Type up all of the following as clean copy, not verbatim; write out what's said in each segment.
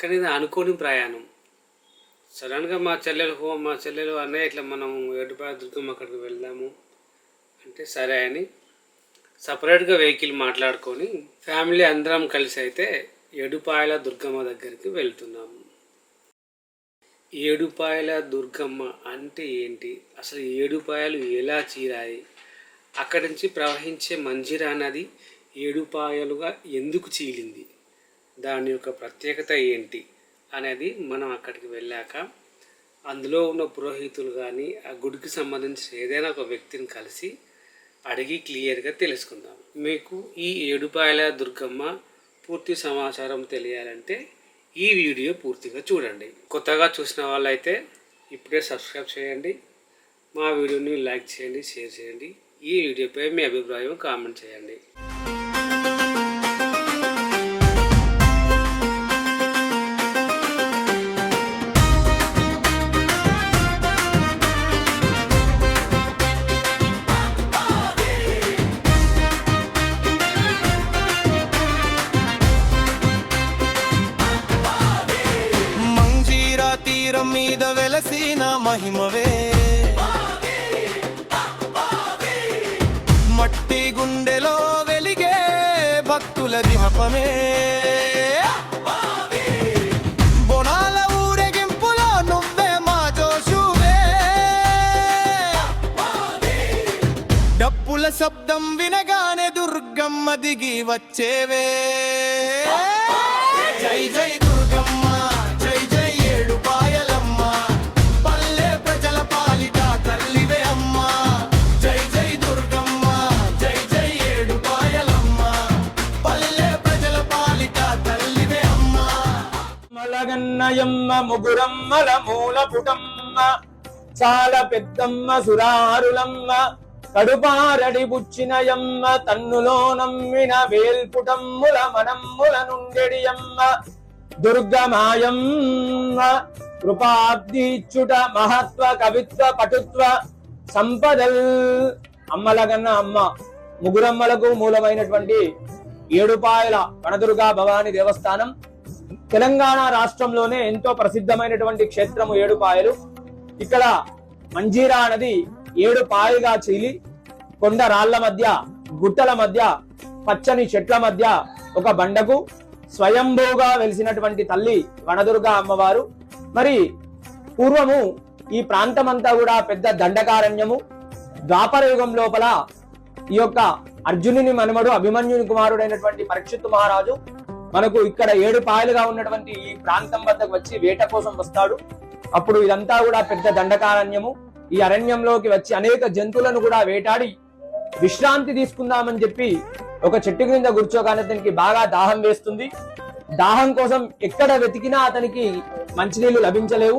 కానీ ఇది అనుకోని ప్రయాణం. సడన్గా మా చెల్లెలు అన్నయ్య ఇట్లా మనం ఏడుపాయల దుర్గమ్మ అక్కడికి వెళ్దాము అంటే సరే అని సపరేట్గా వెహికల్ మాట్లాడుకొని ఫ్యామిలీ అందరం కలిసి అయితే ఏడుపాయల దుర్గమ్మ దగ్గరికి వెళ్తున్నాము. ఏడుపాయల దుర్గమ్మ అంటే ఏంటి, అసలు ఏడుపాయలు ఎలా చీరాయి, అక్కడి నుంచి ప్రవహించే మంజిరా నది ఏడుపాయలుగా ఎందుకు చీలింది, దాని యొక్క ప్రత్యేకత ఏంటి అనేది మనం అక్కడికి వెళ్ళాక అందులో ఉన్న పురోహితులు కానీ ఆ గుడికి సంబంధించిన ఏదైనా ఒక వ్యక్తిని కలిసి అడిగి క్లియర్గా తెలుసుకుందాం. మీకు ఈ ఏడుపాయల దుర్గమ్మ పూర్తి సమాచారం తెలియాలంటే ఈ వీడియో పూర్తిగా చూడండి. కొత్తగా చూసిన వాళ్ళైతే ఇప్పుడే సబ్స్క్రైబ్ చేయండి, మా వీడియోని లైక్ చేయండి, షేర్ చేయండి, ఈ వీడియోపై మీ అభిప్రాయం కామెంట్ చేయండి. మీద వెలసిన మహిమవే, మట్టి గుండెలో వెలిగే భక్తుల దీపమే, బోనాల ఊరేగింపులో నువ్వే మా జోషువే, డప్పుల శబ్దం వినగానే దుర్గమ్మ దిగి వచ్చేవే. జై జై దుర్గమ్మ, జై జై ఏడుపాయలమ్మ, పల్లె ప్రజల పాలిట తల్లివే అమ్మ. జై జై దుర్గమ్మ, జై జై ఏడుపాయలమ్మ, పల్లె ప్రజల పాలిట తల్లివే అమ్మ. మలగన్నయమ్మ ముగురమ్మల మూల పుటమ్మ, చాలా పెద్దమ్మ సురారులమ్మ, కడుపారడి బుచ్చినయమ్మ, తన్నులో నమ్మిన వేల్పుటమ్ముల మనమ్ముల నుండెడియమ్మ. దుర్గమాయమ్మ కృపాబ్దీచ్యుట మహత్వ కవిత్వ పటుత్వ సంపదల్. అమ్మలగన్న అమ్మ ముగురమ్మలకు మూలమైనటువంటి ఏడుపాయల వనదుర్గా భవాని దేవస్థానం తెలంగాణ రాష్ట్రంలోనే ఎంతో ప్రసిద్ధమైనటువంటి క్షేత్రము ఏడుపాయలు. ఇక్కడ మంజీరా నది 7 పాయలుగా చీలి కొండ రాళ్ల మధ్య, గుట్టల మధ్య, పచ్చని చెట్ల మధ్య ఒక బండకు స్వయంభూగా వెలిసినటువంటి తల్లి వనదుర్గా అమ్మవారు. మరి పూర్వము ఈ ప్రాంతమంతా కూడా పెద్ద దండకారణ్యము. ద్వాపర యుగం లోపల ఈ యొక్క అర్జునుని మనుమడు అభిమన్యుని కుమారుడైనటువంటి పరీక్షిత్తు మహారాజు మనకు ఇక్కడ 7 పాయలుగా ఉన్నటువంటి ఈ ప్రాంతం వద్దకు వచ్చి వేట కోసం వస్తాడు. అప్పుడు ఇదంతా కూడా పెద్ద దండకారణ్యము. ఈ అరణ్యంలోకి వచ్చి అనేక జంతువులను కూడా వేటాడి విశ్రాంతి తీసుకుందామని చెప్పి ఒక చెట్టు కింద కూర్చోగానే అతనికి బాగా దాహం వేస్తుంది. దాహం కోసం ఎక్కడ వెతికినా అతనికి మంచినీళ్లు లభించలేవు.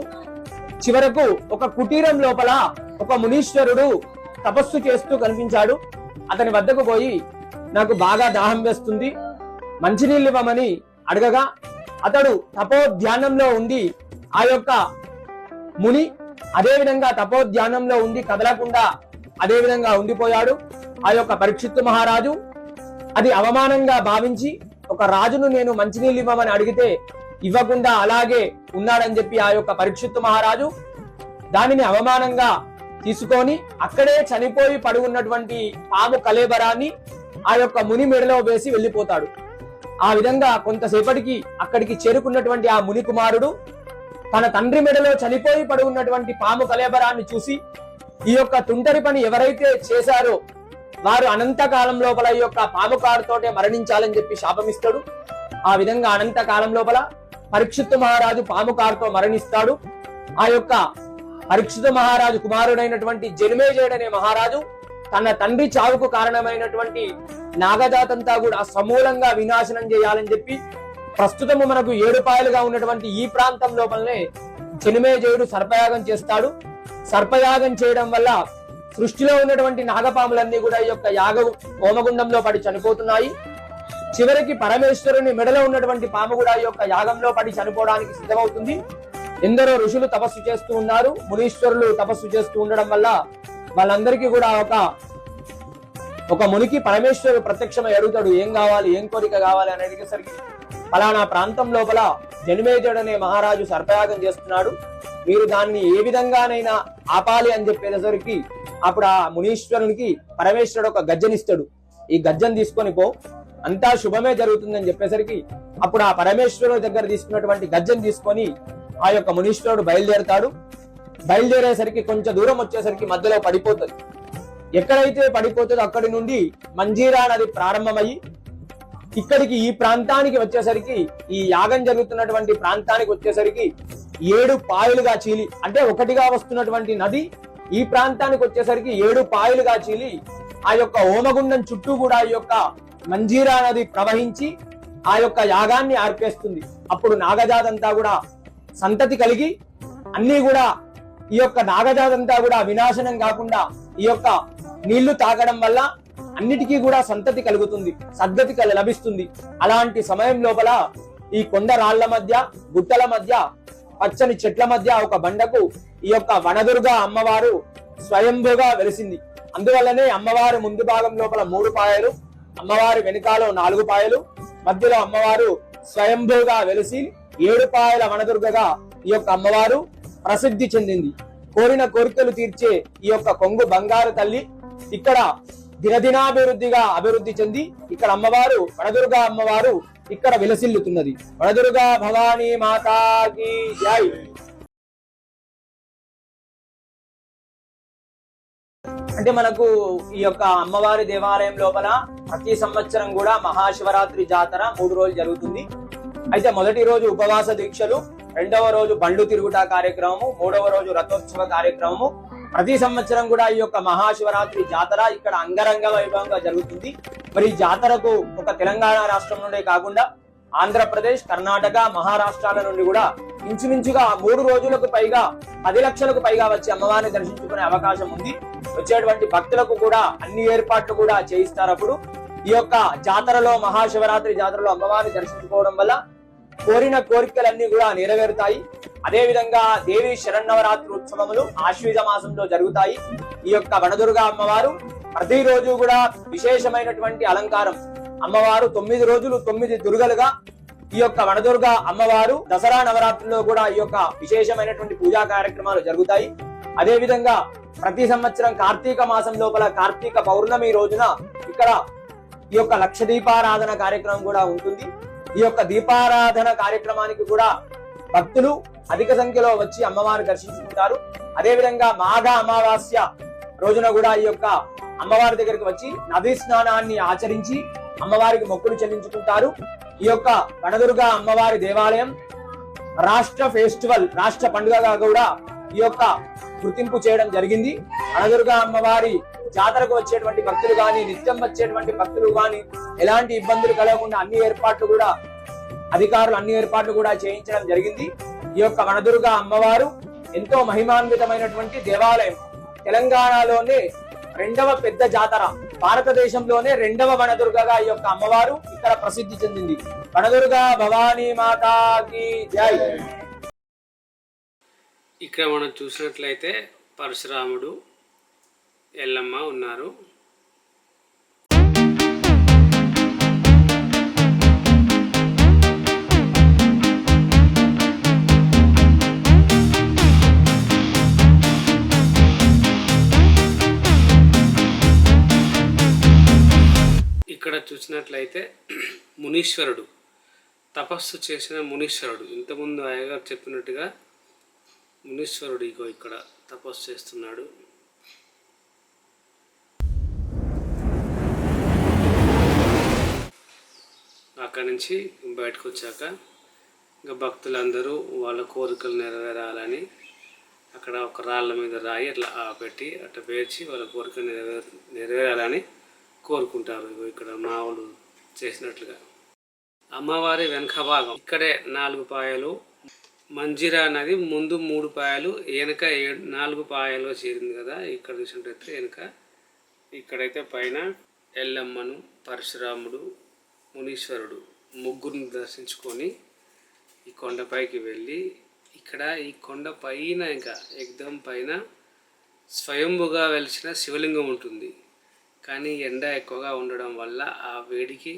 చివరకు ఒక కుటీరం లోపల ఒక మునీశ్వరుడు తపస్సు చేస్తూ కనిపించాడు. అతని వద్దకు పోయి నాకు బాగా దాహం వేస్తుంది, మంచినీళ్ళు ఇవ్వమని అడగగా అతడు తపోధ్యానంలో ఉండి ఆ యొక్క ముని అదే విధంగా తపోధ్యానంలో ఉండి కదలకుండా అదే విధంగా ఉండిపోయాడు. ఆ యొక్క పరీక్షిత్తు మహారాజు అది అవమానంగా భావించి ఒక రాజును నేను మంచినీళ్ళు ఇవ్వమని అడిగితే ఇవ్వకుండా అలాగే ఉన్నాడని చెప్పి ఆ యొక్క పరీక్షిత్తు మహారాజు దానిని అవమానంగా తీసుకొని అక్కడే చనిపోయి పడి ఉన్నటువంటి పాము కళేబరాన్ని ఆ యొక్క ముని మెడలో వేసి వెళ్లిపోతాడు. ఆ విధంగా కొంతసేపటికి అక్కడికి చేరుకున్నటువంటి ఆ ముని కుమారుడు తన తండ్రి మెడలో చనిపోయి పడి ఉన్నటువంటి పాము కళేబరాన్ని చూసి ఈ యొక్క తుంటరి పని ఎవరైతే చేశారో వారు అనంతకాలం లోపల ఈ యొక్క పాము కారుతోటే మరణించాలని చెప్పి శాపమిస్తాడు. ఆ విధంగా అనంతకాలం లోపల పరీక్షిత్తు మహారాజు పాము కారుతో మరణిస్తాడు. ఆ యొక్క పరీక్షిత్తు మహారాజు కుమారుడైనటువంటి జనమేజయుడనే మహారాజు తన తండ్రి చావుకు కారణమైనటువంటి నాగజాతంతా కూడా సమూలంగా వినాశనం చేయాలని చెప్పి ప్రస్తుతము మనకు 7 పాయలుగా ఉన్నటువంటి ఈ ప్రాంతం లోపలనే జనమేజయుడు సర్పయాగం చేస్తాడు. సర్పయాగం చేయడం వల్ల సృష్టిలో ఉన్నటువంటి నాగపాములన్నీ కూడా ఈ యొక్క యాగ హోమగుండంలో పడి చనిపోతున్నాయి. చివరికి పరమేశ్వరుని మెడలో ఉన్నటువంటి పాము కూడా ఈ యొక్క యాగంలో పడి చనిపోవడానికి సిద్ధమవుతుంది. ఎందరో ఋషులు తపస్సు చేస్తూ ఉన్నారు, మునీశ్వరులు తపస్సు చేస్తూ ఉండడం వల్ల వాళ్ళందరికీ కూడా ఒక మునికి పరమేశ్వరుడు ప్రత్యక్షమై అడుగుతాడు, ఏం కావాలి, ఏం కోరిక కావాలి అని అడిగేసరికి ఫలానా ప్రాంతం లోపల జనమేజయుడు అనే మహారాజు సర్పయాగం చేస్తున్నాడు, మీరు దాన్ని ఏ విధంగానైనా ఆపాలి అని చెప్పేసరికి అప్పుడు ఆ మునీశ్వరునికి పరమేశ్వరుడు ఒక గజ్జనిస్తాడు. ఈ గజ్జను తీసుకొని పో, అంతా శుభమే జరుగుతుందని చెప్పేసరికి అప్పుడు ఆ పరమేశ్వరుడు దగ్గర తీసుకున్నటువంటి గజ్జను తీసుకొని ఆ యొక్క మునీశ్వరుడు బయలుదేరతాడు. బయలుదేరేసరికి కొంచెం దూరం వచ్చేసరికి మధ్యలో పడిపోతుంది. ఎక్కడైతే పడిపోతుందో అక్కడి నుండి మంజీరా నది ప్రారంభమయ్యి ఇక్కడికి ఈ ప్రాంతానికి వచ్చేసరికి, ఈ యాగం జరుగుతున్నటువంటి ప్రాంతానికి వచ్చేసరికి 7 పాయలుగా చీలి, అంటే ఒకటిగా వస్తున్నటువంటి నది ఈ ప్రాంతానికి వచ్చేసరికి 7 పాయలుగా చీలి ఆ యొక్క హోమగుండం చుట్టూ కూడా ఈ యొక్క మంజీరా నది ప్రవహించి ఆ యొక్క యాగాన్ని ఆర్పేస్తుంది. అప్పుడు నాగజాతంతా కూడా సంతతి కలిగి అన్ని కూడా ఈ యొక్క నాగజాతంతా కూడా వినాశనం కాకుండా ఈ యొక్క నీళ్లు తాగడం వల్ల అన్నిటికీ కూడా సంతతి కలుగుతుంది, సద్గతి లభిస్తుంది. అలాంటి సమయం లోపల ఈ కొండ రాళ్ల మధ్య, గుట్టల మధ్య, పచ్చని చెట్ల మధ్య ఒక బండకు ఈ యొక్క వనదుర్గ అమ్మవారు స్వయంభూగా వెలిసింది. అందువల్లనే అమ్మవారి ముందు భాగం లోపల 3 పాయలు, అమ్మవారి వెనుకాలో 4 పాయలు, మధ్యలో అమ్మవారు స్వయంభూగా వెలిసి 7 పాయల వనదుర్గగా ఈ యొక్క అమ్మవారు ప్రసిద్ధి చెందింది. కోరిన కోరికలు తీర్చే ఈ యొక్క కొంగు బంగారు తల్లి ఇక్కడ దినదినాభివృద్ధిగా అభివృద్ధి చెంది ఇక్కడ అమ్మవారు వనదుర్గా అమ్మవారు ఇక్కడ విలసిల్లుతున్నది. వనదుర్గా భవానీ మాతాకి జై. అంటే మనకు ఈ యొక్క అమ్మవారి దేవాలయం లోపల ప్రతి సంవత్సరం కూడా మహాశివరాత్రి జాతర 3 రోజులు జరుగుతుంది. అయితే మొదటి రోజు ఉపవాస దీక్షలు, రెండవ రోజు బండ్లు తిరుగుట కార్యక్రమము, 3వ రోజు రథోత్సవ కార్యక్రమము. ప్రతి సంవత్సరం కూడా ఈ యొక్క మహాశివరాత్రి జాతర ఇక్కడ అంగరంగ వైభవంగా జరుగుతుంది. మరి ఈ జాతరకు ఒక తెలంగాణ రాష్ట్రం నుండే కాకుండా ఆంధ్రప్రదేశ్, కర్ణాటక, మహారాష్ట్రాల నుండి కూడా ఇంచుమించుగా 3 రోజులకు పైగా 10 లక్షలకు పైగా వచ్చి అమ్మవారిని దర్శించుకునే అవకాశం ఉంది. వచ్చేటువంటి భక్తులకు కూడా అన్ని ఏర్పాట్లు కూడా చేయిస్తారు. అప్పుడు ఈ యొక్క జాతరలో, మహాశివరాత్రి జాతరలో అమ్మవారిని దర్శించుకోవడం వల్ల కోరిన కోరికలన్నీ కూడా నెరవేరుతాయి. అదే విధంగా దేవి శరన్నవరాత్రి ఉత్సవములు ఆశ్వీజ మాసంలో జరుగుతాయి. ఈ యొక్క వనదుర్గ అమ్మవారు ప్రతిరోజు కూడా విశేషమైనటువంటి అలంకారం. అమ్మవారు 9 రోజులు 9 దుర్గలుగా ఈ యొక్క వనదుర్గ అమ్మవారు దసరా నవరాత్రుల్లో కూడా ఈ యొక్క విశేషమైనటువంటి పూజా కార్యక్రమాలు జరుగుతాయి. అదే విధంగా ప్రతి సంవత్సరం కార్తీక మాసం లోపల కార్తీక పౌర్ణమి రోజున ఇక్కడ ఈ యొక్క లక్ష దీపారాధన కార్యక్రమం కూడా ఉంటుంది. ఈ యొక్క దీపారాధన కార్యక్రమానికి కూడా భక్తులు అధిక సంఖ్యలో వచ్చి అమ్మవారు దర్శించుకుంటారు. అదే విధంగా మాఘ అమావాస్య రోజున కూడా ఈ యొక్క అమ్మవారి దగ్గరికి వచ్చి నదీ స్నానాన్ని ఆచరించి అమ్మవారికి మొక్కులు చెల్లించుకుంటారు. ఈ యొక్క వనదుర్గ అమ్మవారి దేవాలయం రాష్ట్ర ఫెస్టివల్, రాష్ట్ర పండుగగా కూడా ఈ యొక్క గుర్తింపు చేయడం జరిగింది. వనదుర్గ అమ్మవారి జాతరకు వచ్చేటువంటి భక్తులు గాని, నిత్యం వచ్చేటువంటి భక్తులు గాని ఎలాంటి ఇబ్బందులు కలగకుండా అన్ని ఏర్పాట్లు కూడా అధికారులు అన్ని ఏర్పాట్లు కూడా చేయించడం జరిగింది. ఈ యొక్క వనదుర్గ అమ్మవారు ఎంతో మహిమాన్వితమైనటువంటి దేవాలయం. తెలంగాణలోనే 2వ పెద్ద జాతర, భారతదేశంలోనే 2వ వనదుర్గగా ఈ యొక్క అమ్మవారు ఇక్కడ ప్రసిద్ధి చెందింది. వనదుర్గ భవానీ మాతాకి జై. ఇక్కడ మనం చూసినట్లయితే పరశురాముడు, ఎల్లమ్మ ఉన్నారు. ఇక్కడ చూసినట్లయితే మునీశ్వరుడు, తపస్సు చేసిన మునీశ్వరుడు. ఇంతకుముందు అయ్యగారు చెప్పినట్టుగా మునీశ్వరుడు ఇగో ఇక్కడ తపస్సు చేస్తున్నాడు. అక్కడి నుంచి బయటకు వచ్చాక ఇంకా భక్తులందరూ వాళ్ళ కోరికలు నెరవేరాలని అక్కడ ఒక రాళ్ళ మీద రాయి అట్లా పెట్టి అట్లా పేర్చి వాళ్ళ కోరికలు నెరవేరాలని కోరుకుంటారు. ఇక్కడ మావులు చేసినట్లుగా. అమ్మవారి వెనక భాగం ఇక్కడే 4 పాయలు, మంజీరా నది ముందు 3 పాయలు, వెనక 4 పాయలు చేరింది కదా. ఇక్కడ చూసినట్టయితే వెనక ఇక్కడైతే పైన ఎల్లమ్మను, పరశురాముడు, మునీశ్వరుడు ముగ్గురిని దర్శించుకొని ఈ కొండపైకి వెళ్ళి ఇక్కడ ఈ కొండ పైన ఇంకా ఎగ్దం పైన స్వయంభుగా వెలిసిన శివలింగం ఉంటుంది. కానీ ఎండ ఎక్కువగా ఉండడం వల్ల ఆ వేడికి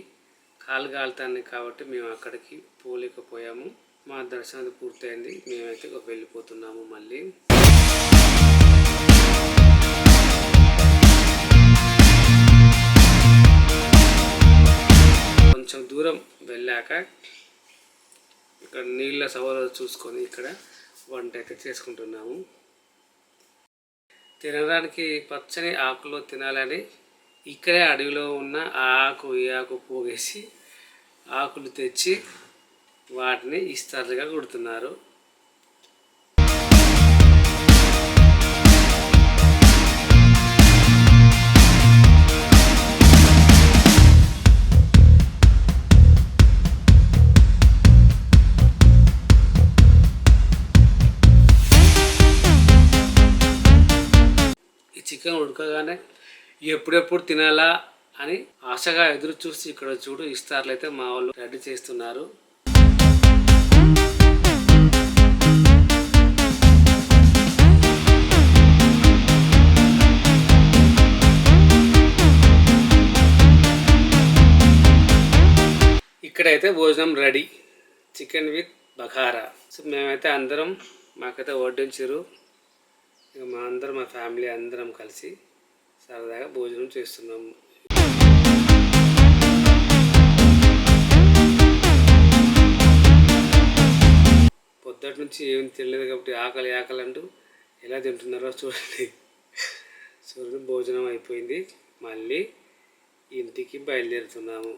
కాలు కాలుతాన్ని కాబట్టి మేము అక్కడికి పోలేకపోయాము. మా దర్శనం పూర్తయింది, మేమైతే వెళ్ళిపోతున్నాము మళ్ళీ. కొంచెం దూరం వెళ్ళాక ఇక్కడ నీళ్ళ సవరాలు చూసుకొని ఇక్కడ వంట అయితే చేసుకుంటున్నాము. తినడానికి పచ్చని ఆకులో తినాలని ఇక్కడే అడవిలో ఉన్న ఆ ఆకు ఈ ఆకు పోగేసి ఆకులు తెచ్చి వాటిని ఇస్తారుగా కొడుతున్నారు. చికెన్ ఉడకగానే ఎప్పుడెప్పుడు తినాలా అని ఆశగా ఎదురు చూసి ఇక్కడ చూడు ఇస్తార్లు అయితే మా వాళ్ళు రెడీ చేస్తున్నారు. ఇక్కడైతే భోజనం ready, chicken with bagara. So మేమైతే అందరం మాకైతే వడ్డించారు. ఇక మా ఫ్యామిలీ అందరం కలిసి సరదాగా భోజనం చేస్తున్నాము. పొద్దుటి నుంచి ఏం తినలేదు కాబట్టి ఆకలి ఆకలి అంటూ ఎలా తింటున్నారో చూడండి. భోజనం అయిపోయింది, మళ్ళీ ఇంటికి బయలుదేరుతున్నాము.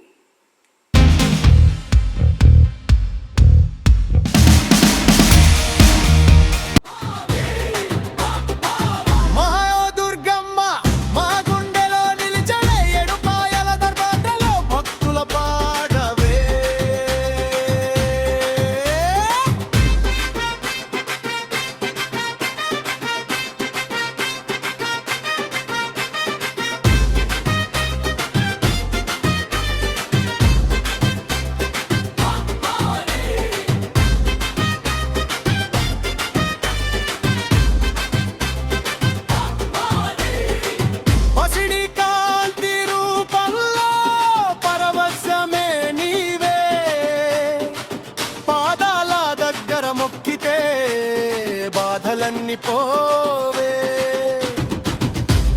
బాధలన్నీ పోవే,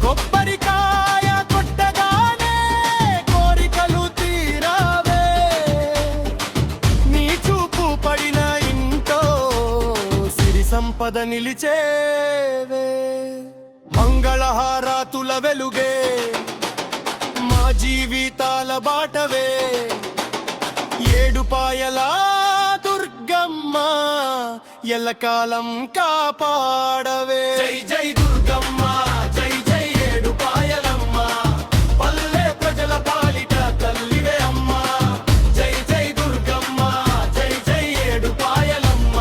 కొబ్బరికాయ కొట్టగానే కోరికలు తీరావే, నీ చూపు పడిన ఇంట్లో సిరి సంపద నిలిచేవే, మంగళహారతుల వెలుగే మా జీవితాల బాటవే, ఏడుపాయల దుర్గమ్మ ఎల్లకాలం కాపాడవే. జై జై దుర్గమ్మ, జై జై ఏడుపాయలమ్మ, పల్లె ప్రజల పాలిట తల్లివే అమ్మ. జై జై దుర్గమ్మ, జై జై ఏడుపాయలమ్మ,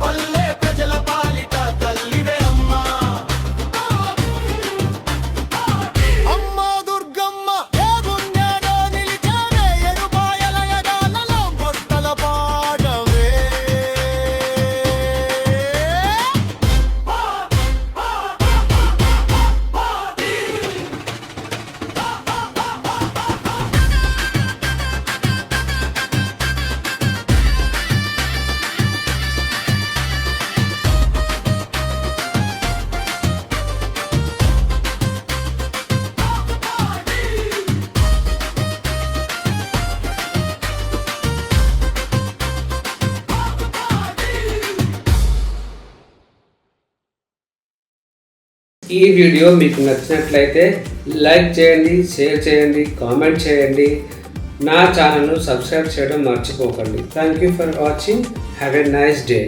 పల్లె ప్రజల పాలిట తల్లివే అమ్మ. అమ్మ దుర్గమ్మ ఏ గుండెలో నిలిచావే, ఏడుపాయల యగాలలో పొట్టల పాడవే. ఈ వీడియో మీకు నచ్చినట్లయితే లైక్ చేయండి, షేర్ చేయండి, కామెంట్ చేయండి. నా ఛానల్ను సబ్స్క్రైబ్ చేయడం మర్చిపోకండి. Thank you for watching. Have a nice day.